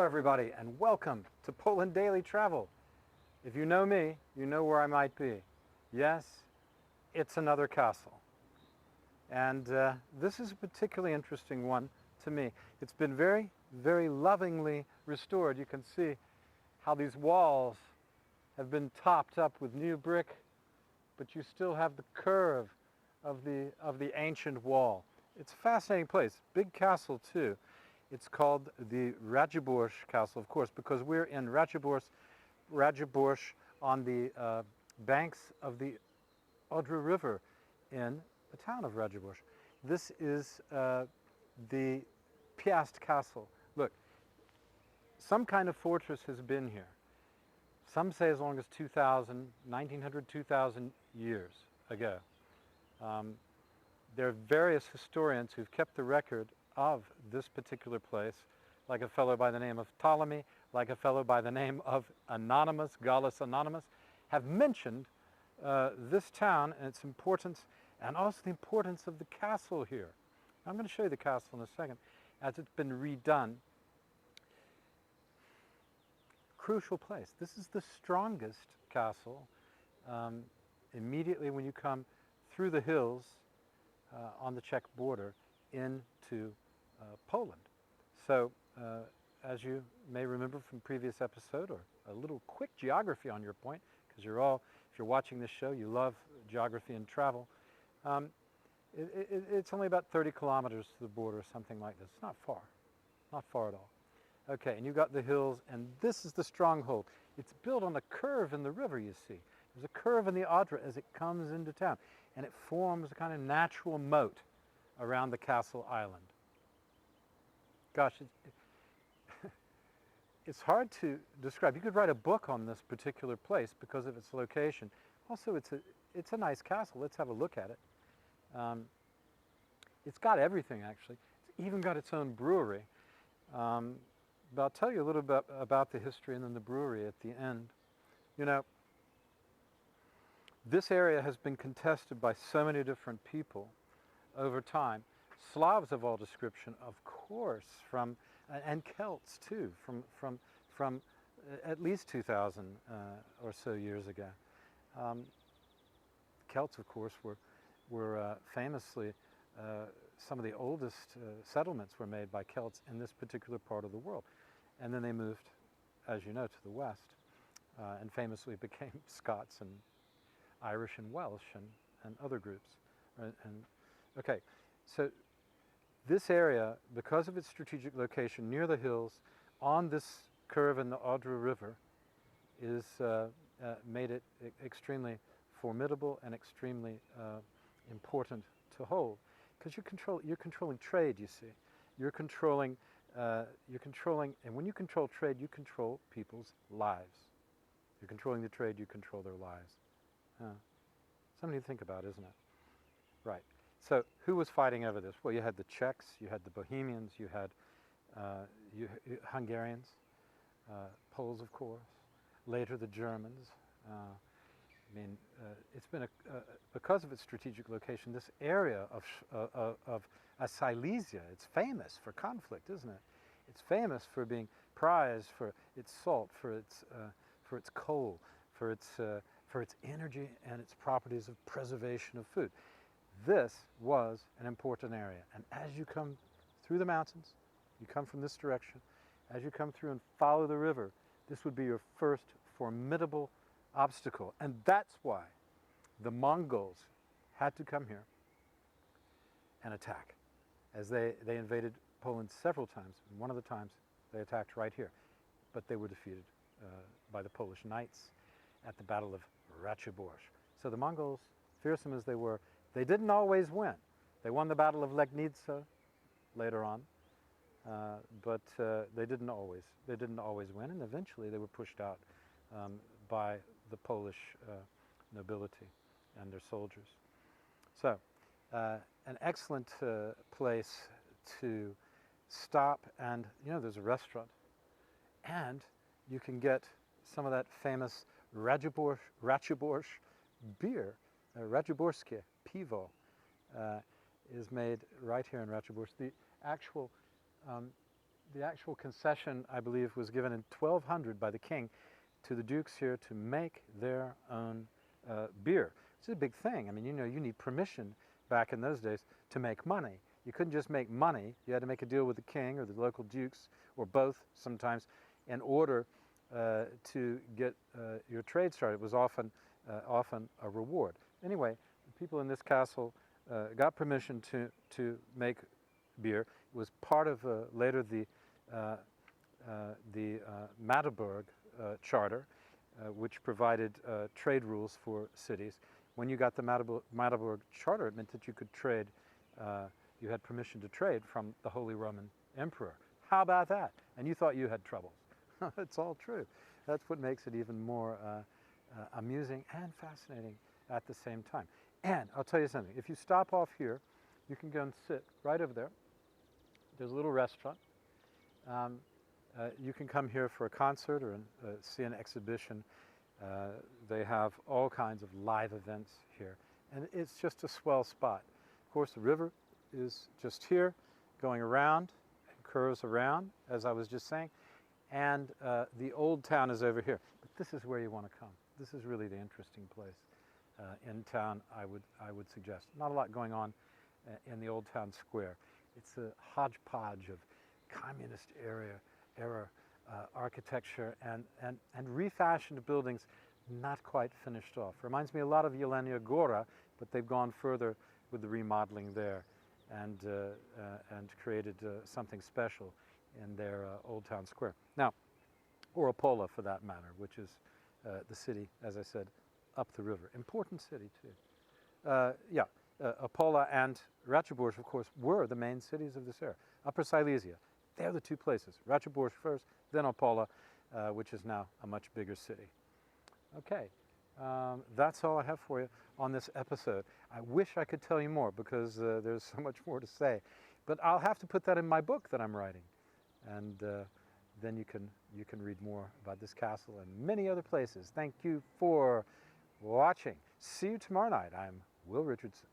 Hello everybody and welcome to Poland Daily Travel. If you know me, you know where I might be. Yes, it's another castle. And this is a particularly interesting one to me. It's been very, very lovingly restored. You can see how these walls have been topped up with new brick, but you still have the curve of the ancient wall. It's a fascinating place. Big castle too. It's called the Raciborz Castle, of course, because we're in Raciborz on the banks of the Odra River in the town of Raciborz. This is the Piast Castle. Look, some kind of fortress has been here. Some say as long as 1900, 2000 years ago. There are various historians who've kept the record of this particular place, like a fellow by the name of Ptolemy, like a fellow by the name of Anonymous, Gallus Anonymous, have mentioned this town and its importance, and also the importance of the castle here. I'm going to show you the castle in a second, as it's been redone. Crucial place. This is the strongest castle immediately when you come through the hills on the Czech border into Poland. So, as you may remember from previous episode, or a little quick geography on your point, because if you're watching this show, you love geography and travel. It's only about 30 kilometers to the border, something like this. It's not far at all. Okay, and you've got the hills, and this is the stronghold. It's built on a curve in the river, you see. There's a curve in the Odra as it comes into town, and it forms a kind of natural moat around the castle island. Gosh, it's hard to describe. You could write a book on this particular place because of its location. Also, it's a nice castle. Let's have a look at it. It's got everything, actually. It's even got its own brewery. But I'll tell you a little bit about the history and then the brewery at the end. You know, this area has been contested by so many different people over time. Slavs of all description, of course, and Celts too, from at least 2,000 or so years ago. Celts, of course, were famously some of the oldest settlements were made by Celts in this particular part of the world, and then they moved, as you know, to the west, and famously became Scots and Irish and Welsh and other groups. Okay, so this area, because of its strategic location near the hills, on this curve in the Odra River, is made it extremely formidable and extremely important to hold, because you're controlling trade. You see, you're controlling, and when you control trade, you control people's lives. You're controlling the trade, you control their lives. Something to think about, isn't it? Right. So who was fighting over this? Well, you had the Czechs, you had the Bohemians, you had Hungarians, Poles, of course, later the Germans. It's been because of its strategic location, this area of Silesia, it's famous for conflict, isn't it? It's famous for being prized for its salt, for its coal, for its energy and its properties of preservation of food. This was an important area, and as you come through the mountains, you come from this direction, as you come through and follow the river, this would be your first formidable obstacle. And that's why the Mongols had to come here and attack, as they invaded Poland several times. And one of the times they attacked right here, but they were defeated by the Polish knights at the Battle of Raciborz. So the Mongols, fearsome as they were, they didn't always win. They won the Battle of Legnica later on, but they didn't always win, and eventually they were pushed out by the Polish nobility and their soldiers. So, an excellent place to stop, and there's a restaurant, and you can get some of that famous Raciborz beer, Raciborskie pivo, is made right here in Raciborz. The actual the actual concession, I believe, was given in 1200 by the king to the dukes here to make their own beer. It's a big thing. I mean, you know, you need permission back in those days to make money. You couldn't just make money. You had to make a deal with the king or the local dukes, or both sometimes, in order to get your trade started. It was often a reward. Anyway, the people in this castle got permission to make beer. It was part of later the Magdeburg Charter, which provided trade rules for cities. When you got the Magdeburg Charter, it meant that you could trade, you had permission to trade from the Holy Roman Emperor. How about that? And you thought you had troubles. It's all true. That's what makes it even more amusing and fascinating at the same time. And I'll tell you something, if you stop off here, you can go and sit right over there. There's a little restaurant. You can come here for a concert or see an exhibition. They have all kinds of live events here. And it's just a swell spot. Of course, the river is just here, going around, and curves around, as I was just saying. And the old town is over here. But this is where you want to come. This is really the interesting place in town, I would suggest. Not a lot going on in the old town square. It's a hodgepodge of communist era architecture and refashioned buildings not quite finished off. Reminds me a lot of Jelenia Góra, but they've gone further with the remodeling there and created something special in their old town square. Now, or Opola for that matter, which is the city, as I said, up the river. Important city too. Opola and Raciborz, of course, were the main cities of this era. Upper Silesia, they're the two places. Raciborz first, then Opola, which is now a much bigger city. Okay, that's all I have for you on this episode. I wish I could tell you more because there's so much more to say, but I'll have to put that in my book that I'm writing, and then you can read more about this castle and many other places. Thank you for watching. See you tomorrow night. I'm Will Richardson.